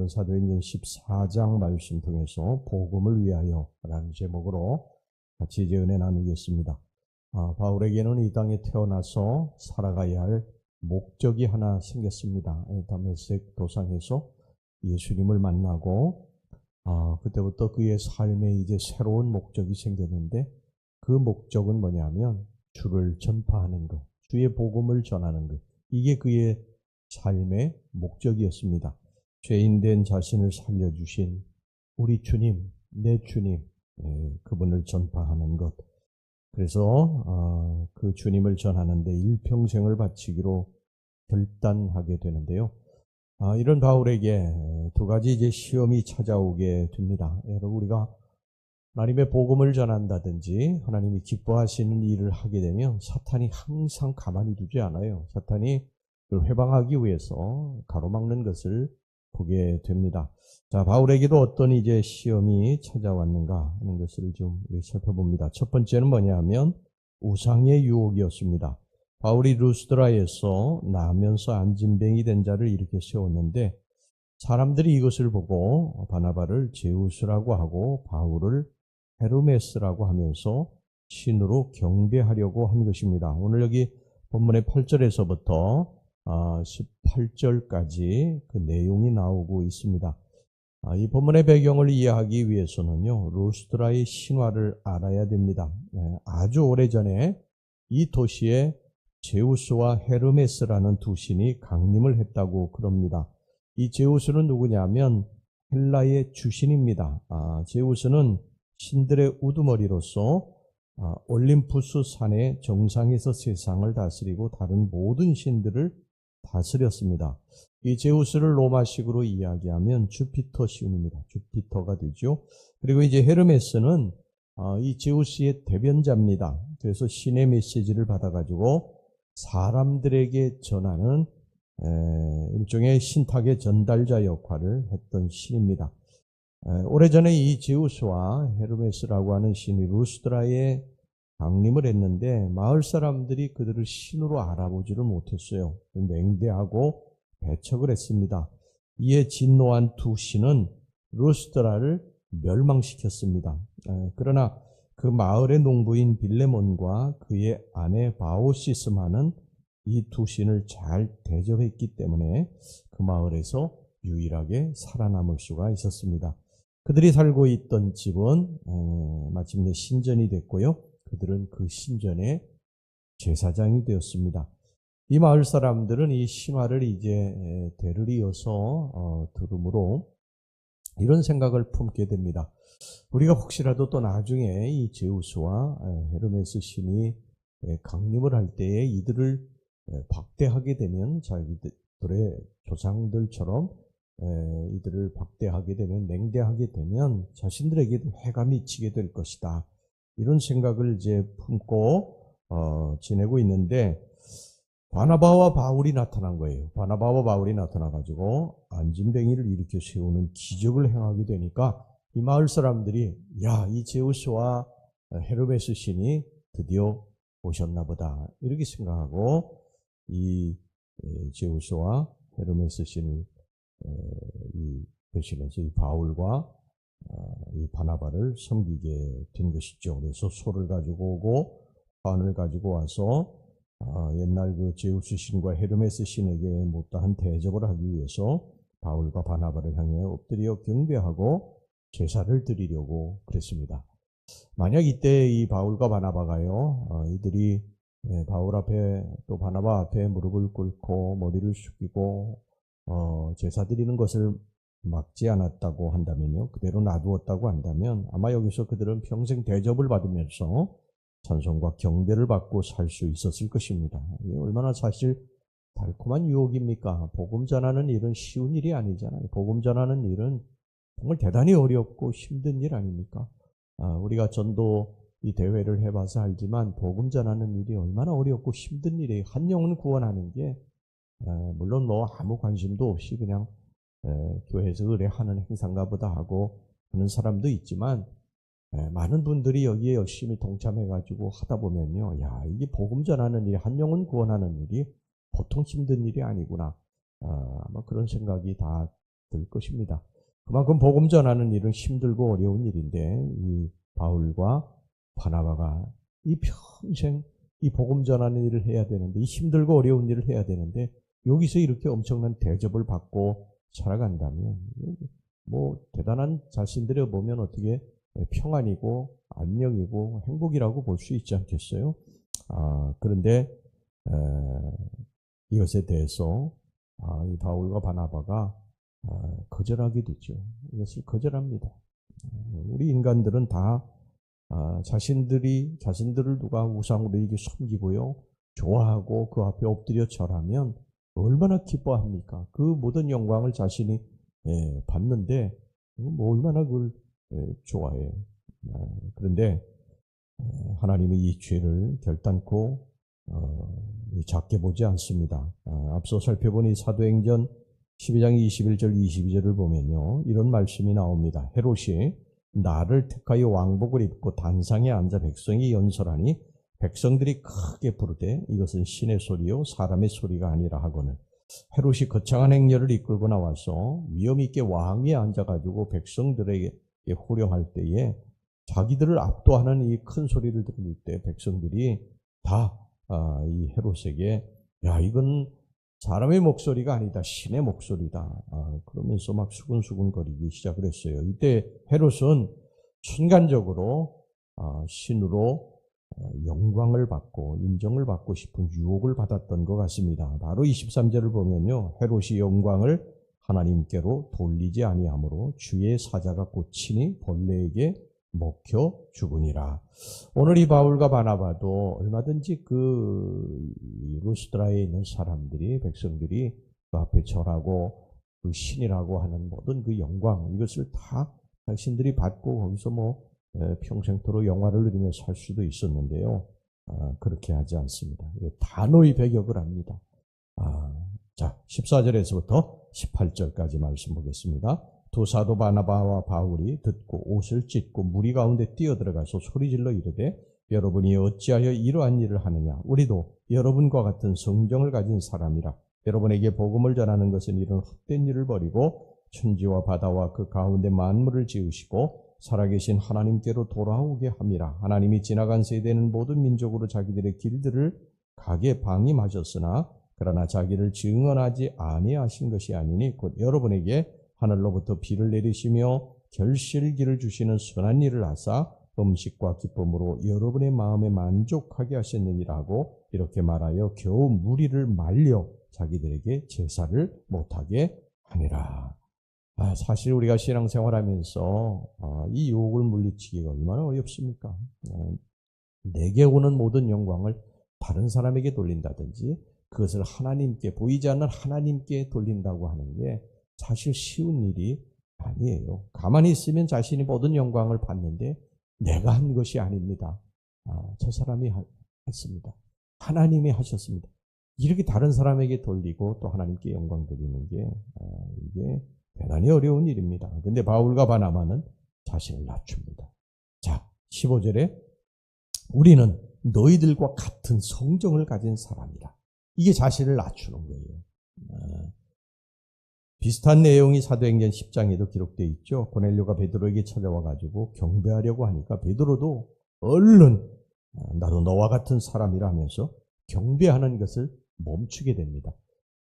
오늘은 사도행전 14장 말씀 통해서 복음을 위하여 라는 제목으로 같이 이제 은혜 나누겠습니다. 바울에게는 이 땅에 태어나서 살아가야 할 목적이 하나 생겼습니다. 다메섹 도상에서 예수님을 만나고 그때부터 그의 삶에 이제 새로운 목적이 생겼는데, 그 목적은 뭐냐면 주를 전파하는 것, 주의 복음을 전하는 것. 이게 그의 삶의 목적이었습니다. 죄인된 자신을 살려주신 우리 주님, 내 주님, 그분을 전파하는 것. 그래서 그 주님을 전하는데 일평생을 바치기로 결단하게 되는데요. 이런 바울에게 두 가지 이제 시험이 찾아오게 됩니다. 여러분, 우리가 하나님의 복음을 전한다든지 하나님이 기뻐하시는 일을 하게 되면 사탄이 항상 가만히 두지 않아요. 사탄이 그걸 회방하기 위해서 가로막는 것을 보게 됩니다. 자, 바울에게도 어떤 이제 시험이 찾아왔는가 하는 것을 좀 살펴봅니다. 첫 번째는 뭐냐면 우상의 유혹이었습니다. 바울이 루스드라에서 나면서 안진뱅이 된 자를 이렇게 세웠는데, 사람들이 이것을 보고 바나바를 제우스라고 하고 바울을 헤르메스라고 하면서 신으로 경배하려고 한 것입니다. 오늘 여기 본문의 8절에서부터 18절까지 그 내용이 나오고 있습니다. 이 본문의 배경을 이해하기 위해서는요, 루스드라의 신화를 알아야 됩니다. 아주 오래전에 이 도시에 제우스와 헤르메스라는 두 신이 강림을 했다고 그럽니다. 이 제우스는 누구냐면 헬라의 주신입니다. 제우스는 신들의 우두머리로서 올림푸스 산의 정상에서 세상을 다스리고 다른 모든 신들을 다스렸습니다. 이 제우스를 로마식으로 이야기하면 주피터 신입니다. 주피터가 되죠. 그리고 이제 헤르메스는 이 제우스의 대변자입니다. 그래서 신의 메시지를 받아가지고 사람들에게 전하는 일종의 신탁의 전달자 역할을 했던 신입니다. 오래전에 이 제우스와 헤르메스라고 하는 신이 루스드라에 강림을 했는데 마을 사람들이 그들을 신으로 알아보지를 못했어요. 맹대하고 배척을 했습니다. 이에 진노한 두 신은 루스드라를 멸망시켰습니다. 그러나 그 마을의 농부인 빌레몬과 그의 아내 바오시스마는 이 두 신을 잘 대접했기 때문에 그 마을에서 유일하게 살아남을 수가 있었습니다. 그들이 살고 있던 집은 마침내 신전이 됐고요. 그들은 그 신전의 제사장이 되었습니다. 이 마을 사람들은 이 신화를 이제 대를 이어서 들으므로 이런 생각을 품게 됩니다. 우리가 혹시라도 또 나중에 이 제우스와 헤르메스 신이 강림을 할 때에 이들을 박대하게 되면 자기들의 조상들처럼 이들을 박대하게 되면, 맹대하게 되면 자신들에게도 해가 미치게 될 것이다. 이런 생각을 이제 품고 지내고 있는데, 바나바와 바울이 나타난 거예요. 바나바와 바울이 나타나가지고 안진뱅이를 일으켜 세우는 기적을 행하게 되니까 이 마을 사람들이 이 제우스와 헤르메스 신이 드디어 오셨나 보다, 이렇게 생각하고 이 제우스와 헤르메스 신을 대신해서 이 바울과 이 바나바를 섬기게 된 것이죠. 그래서 소를 가지고 오고 관을 가지고 와서 옛날 그 제우스 신과 헤르메스 신에게 못다한 대접을 하기 위해서 바울과 바나바를 향해 엎드려 경배하고 제사를 드리려고 그랬습니다. 만약 이때 이 바울과 바나바가요, 이들이 바울 앞에 또 바나바 앞에 무릎을 꿇고 머리를 숙이고 제사 드리는 것을 막지 않았다고 한다면요, 그대로 놔두었다고 한다면 아마 여기서 그들은 평생 대접을 받으면서 찬송과 경배를 받고 살 수 있었을 것입니다. 이게 얼마나 사실 달콤한 유혹입니까? 복음 전하는 일은 쉬운 일이 아니잖아요. 복음 전하는 일은 정말 대단히 어렵고 힘든 일 아닙니까? 우리가 전도 이 대회를 해봐서 알지만 복음 전하는 일이 얼마나 어렵고 힘든 일이에요. 한 영혼 구원하는 게 물론 뭐 아무 관심도 없이 그냥 교회에서 의뢰하는 행사인가 보다 하고 하는 사람도 있지만, 많은 분들이 여기에 열심히 동참해가지고 하다 보면요, 이게 복음 전하는 일, 한 영혼 구원하는 일이 보통 힘든 일이 아니구나. 아마 그런 생각이 다 될 것입니다. 그만큼 복음 전하는 일은 힘들고 어려운 일인데 이 바울과 바나바가 이 평생 이 복음 전하는 일을 해야 되는데 이 힘들고 어려운 일을 해야 되는데 여기서 이렇게 엄청난 대접을 받고 살아간다면 뭐 대단한 자신들을 보면 어떻게 평안이고 안녕이고 행복이라고 볼 수 있지 않겠어요? 그런데 이것에 대해서 이 바울과 바나바가 거절하게 되죠. 이것을 거절합니다. 우리 인간들은 다 자신들을 누가 우상으로 이게 섬기고요, 좋아하고 그 앞에 엎드려 절하면 얼마나 기뻐합니까? 그 모든 영광을 자신이 받는데 뭐 얼마나 그걸 좋아해요. 그런데 하나님이 이 죄를 결단코 작게 보지 않습니다. 앞서 살펴본 이 사도행전 12장 21절 22절을 보면요, 이런 말씀이 나옵니다. 헤롯이 나를 택하여 왕복을 입고 단상에 앉아 백성이 연설하니 백성들이 크게 부르되 이것은 신의 소리요 사람의 소리가 아니라 하거늘. 헤롯이 거창한 행렬을 이끌고 나와서 위엄 있게 왕위에 앉아가지고 백성들에게 호령할 때에 자기들을 압도하는 이 큰 소리를 들을 때 백성들이 다 이 헤롯에게 야, 이건 사람의 목소리가 아니다, 신의 목소리다, 그러면서 막 수근수근거리기 시작을 했어요. 이때 헤롯은 순간적으로 신으로 영광을 받고 인정을 받고 싶은 유혹을 받았던 것 같습니다. 바로 23절을 보면요, 헤롯이 영광을 하나님께로 돌리지 아니하므로 주의 사자가 꽂히니 벌레에게 먹혀 죽으니라. 오늘 이 바울과 바나바도 얼마든지 그 루스드라에 있는 사람들이, 백성들이 그 앞에 절하고 그 신이라고 하는 모든 그 영광, 이것을 다 자신들이 받고 거기서 뭐 평생토록 영화를 누리며 살 수도 있었는데요. 그렇게 하지 않습니다. 단호히 배격을 합니다. 자, 14절에서부터 18절까지 말씀 보겠습니다. 두 사도 바나바와 바울이 듣고 옷을 찢고 무리 가운데 뛰어들어가서 소리질러 이르되 여러분이 어찌하여 이러한 일을 하느냐? 우리도 여러분과 같은 성정을 가진 사람이라. 여러분에게 복음을 전하는 것은 이런 헛된 일을 버리고 천지와 바다와 그 가운데 만물을 지으시고 살아계신 하나님께로 돌아오게 함이라. 하나님이 지나간 세대는 모든 민족으로 자기들의 길들을 가게 방임하셨으나 그러나 자기를 증언하지 아니하신 것이 아니니 곧 여러분에게 하늘로부터 비를 내리시며 결실기를 주시는 선한 일을 하사 음식과 기쁨으로 여러분의 마음에 만족하게 하셨느니라고 이렇게 말하여 겨우 무리를 말려 자기들에게 제사를 못하게 하니라. 사실 우리가 신앙생활하면서 이 유혹을 물리치기가 얼마나 어렵습니까? 내게 오는 모든 영광을 다른 사람에게 돌린다든지 그것을 하나님께, 보이지 않는 하나님께 돌린다고 하는 게 사실 쉬운 일이 아니에요. 가만히 있으면 자신이 모든 영광을 받는데 내가 한 것이 아닙니다. 저 사람이 했습니다. 하나님이 하셨습니다. 이렇게 다른 사람에게 돌리고 또 하나님께 영광 돌리는 게 이게 대단히 어려운 일입니다. 그런데 바울과 바나바는 자신을 낮춥니다. 자, 15절에 우리는 너희들과 같은 성정을 가진 사람이라. 이게 자신을 낮추는 거예요. 비슷한 내용이 사도행전 10장에도 기록되어 있죠. 고넬료가 베드로에게 찾아와가지고 경배하려고 하니까 베드로도 얼른 나도 너와 같은 사람이라 하면서 경배하는 것을 멈추게 됩니다.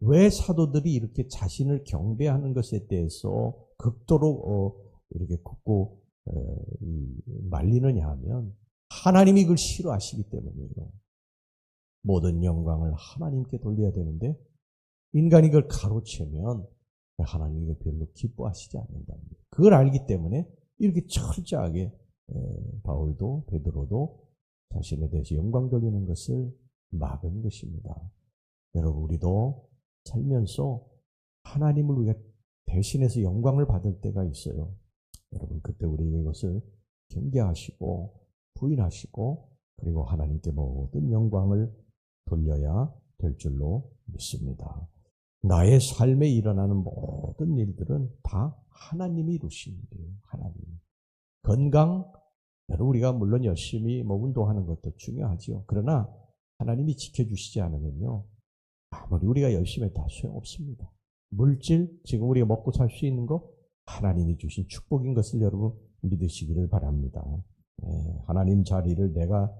왜 사도들이 이렇게 자신을 경배하는 것에 대해서 극도로 이렇게 굽고 말리느냐 하면 하나님이 그걸 싫어하시기 때문이에요. 모든 영광을 하나님께 돌려야 되는데 인간이 그걸 가로채면 하나님이 그걸 별로 기뻐하시지 않는답니다. 그걸 알기 때문에 이렇게 철저하게 바울도 베드로도 자신에 대해서 영광 돌리는 것을 막은 것입니다. 여러분, 우리도 살면서 하나님을 우리가 대신해서 영광을 받을 때가 있어요. 여러분, 그때 우리에게 이것을 경계하시고 부인하시고 그리고 하나님께 모든 영광을 돌려야 될 줄로 믿습니다. 나의 삶에 일어나는 모든 일들은 다 하나님이 이루시는 거예요. 하나님. 건강, 여러분 우리가 물론 열심히 운동하는 것도 중요하죠. 그러나 하나님이 지켜주시지 않으면요, 아무리 우리가 열심히 해도 다 소용없습니다. 물질, 지금 우리가 먹고 살 수 있는 거 하나님이 주신 축복인 것을 여러분 믿으시기를 바랍니다. 하나님 자리를 내가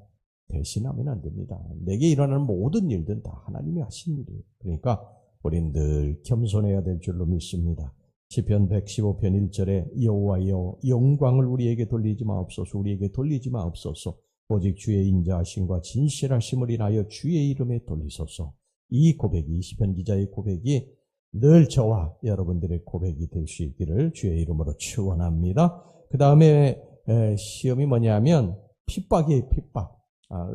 대신하면 안 됩니다. 내게 일어나는 모든 일들은 다 하나님이 하신 일이에요. 그러니까 우리는 늘 겸손해야 될 줄로 믿습니다. 시편 115편 1절에 여호와여 영광을 우리에게 돌리지 마옵소서. 우리에게 돌리지 마옵소서. 오직 주의 인자하심과 진실하심을 인하여 주의 이름에 돌리소서. 이 고백이, 시편 기자의 고백이 늘 저와 여러분들의 고백이 될 수 있기를 주의 이름으로 축원합니다. 그 다음에 시험이 뭐냐면 핍박이에요. 핍박.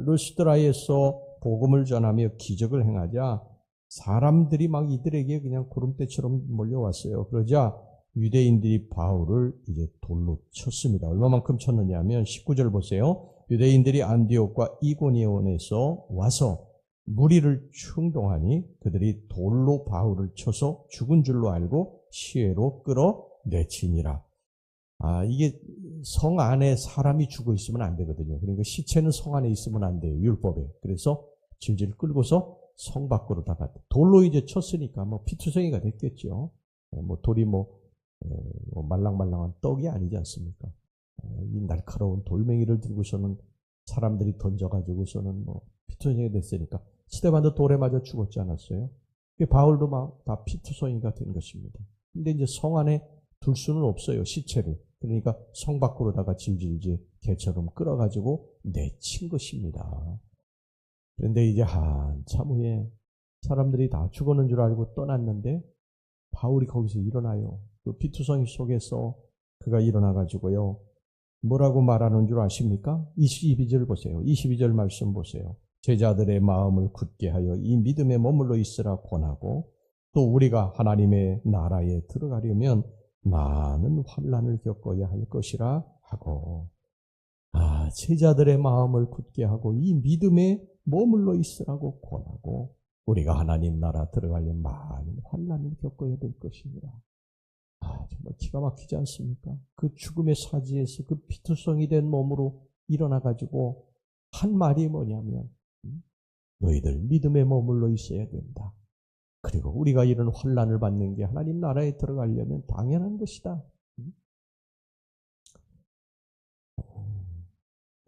루스드라에서 복음을 전하며 기적을 행하자 사람들이 막 이들에게 그냥 구름대처럼 몰려왔어요. 그러자 유대인들이 바울을 이제 돌로 쳤습니다. 얼마만큼 쳤느냐면 19절 보세요. 유대인들이 안디옥과 이고니온에서 와서 무리를 충동하니 그들이 돌로 바울을 쳐서 죽은 줄로 알고 시외로 끌어내치니라. 이게 성 안에 사람이 죽어 있으면 안 되거든요. 그러니까 시체는 성 안에 있으면 안 돼요. 율법에. 그래서 질질 끌고서 성 밖으로다가 돌로 이제 쳤으니까 뭐 피투성이가 됐겠죠. 돌이 말랑말랑한 떡이 아니지 않습니까? 이 날카로운 돌멩이를 들고서는 사람들이 던져가지고서는 피투성이가 됐으니까 스데반도 돌에 맞아 죽었지 않았어요? 바울도 막 다 피투성이가 된 것입니다. 근데 이제 성 안에 둘 수는 없어요. 시체를. 그러니까 성 밖으로다가 질질질 개처럼 끌어가지고 내친 것입니다. 그런데 이제 한참 후에 사람들이 다 죽었는 줄 알고 떠났는데 바울이 거기서 일어나요. 그 피투성이 속에서 그가 일어나가지고요. 뭐라고 말하는 줄 아십니까? 22절 보세요. 22절 말씀 보세요. 제자들의 마음을 굳게 하여 이 믿음에 머물러 있으라 권하고 또 우리가 하나님의 나라에 들어가려면 많은 환난을 겪어야 할 것이라 하고 제자들의 마음을 굳게 하고 이 믿음에 머물러 있으라고 권하고 우리가 하나님 나라 들어가려면 많은 환난을 겪어야 될 것입니다. 정말 기가 막히지 않습니까? 그 죽음의 사지에서 그 피투성이 된 몸으로 일어나가지고 한 말이 뭐냐면 너희들 믿음에 머물러 있어야 된다. 그리고 우리가 이런 환난을 받는 게 하나님 나라에 들어가려면 당연한 것이다.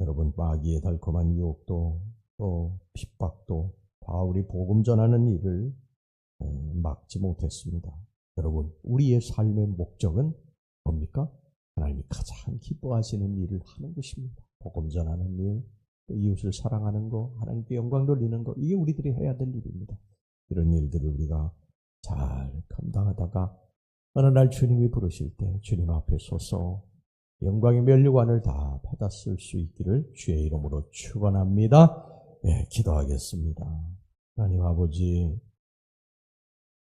여러분 마귀의 달콤한 유혹도 또 핍박도 바울이 복음 전하는 일을 막지 못했습니다. 여러분 우리의 삶의 목적은 뭡니까? 하나님이 가장 기뻐하시는 일을 하는 것입니다. 복음 전하는 일, 이웃을 사랑하는 거, 하나님께 영광 돌리는 거, 이게 우리들이 해야 될 일입니다. 이런 일들을 우리가 잘 감당하다가 어느 날 주님이 부르실 때 주님 앞에 서서 영광의 면류관을 다 받았을 수 있기를 주의 이름으로 축원합니다. 기도하겠습니다. 하나님 아버지,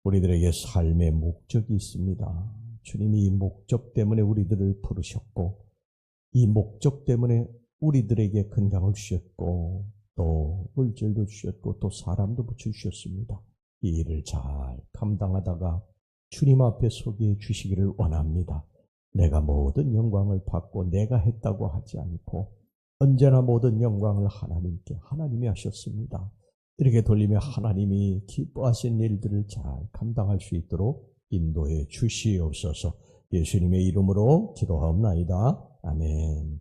우리들에게 삶의 목적이 있습니다. 주님이 이 목적 때문에 우리들을 부르셨고 이 목적 때문에 우리들에게 건강을 주셨고 또 물질도 주셨고 또 사람도 붙여주셨습니다. 이 일을 잘 감당하다가 주님 앞에 서게 주시기를 원합니다. 내가 모든 영광을 받고 내가 했다고 하지 않고 언제나 모든 영광을 하나님께, 하나님이 하셨습니다. 이렇게 돌리며 하나님이 기뻐하신 일들을 잘 감당할 수 있도록 인도해 주시옵소서. 예수님의 이름으로 기도하옵나이다. 아멘.